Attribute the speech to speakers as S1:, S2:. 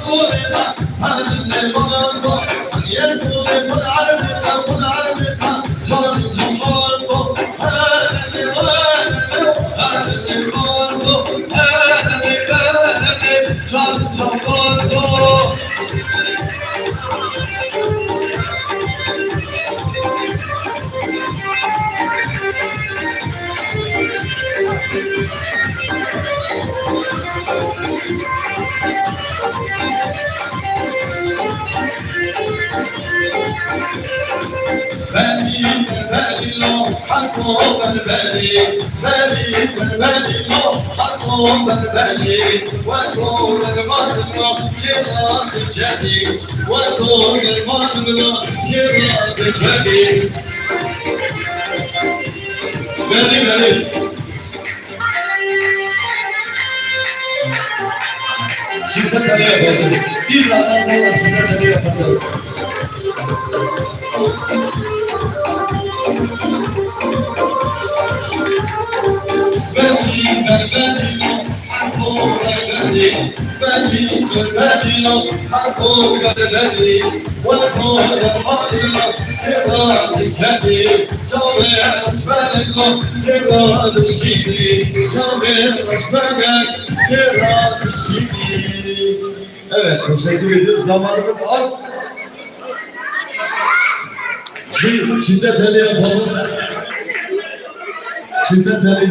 S1: رسولنا هذا المنصور أن يسود كل عربك كل عربك جرب جماصو هذا المنصور هذا جرب جماصو بالي لو حصوب البالي بالي لو حصوب البالي وزور المظلم كرات الجدي وزور المظلم كرات الجدي بالي şiddet araya basın. Bir daha sonra şiddet araya yapacağız. بديلو حصول البدي بديلو حصول البدي وزول الماضي كرات الجدي شاور اشبالك كرات الشيدي شاور اشبالك كرات الشيدي. Evet, teşekkür ederiz. Zamanımız az. Bir şiddet eli yapalım. Şiddet eli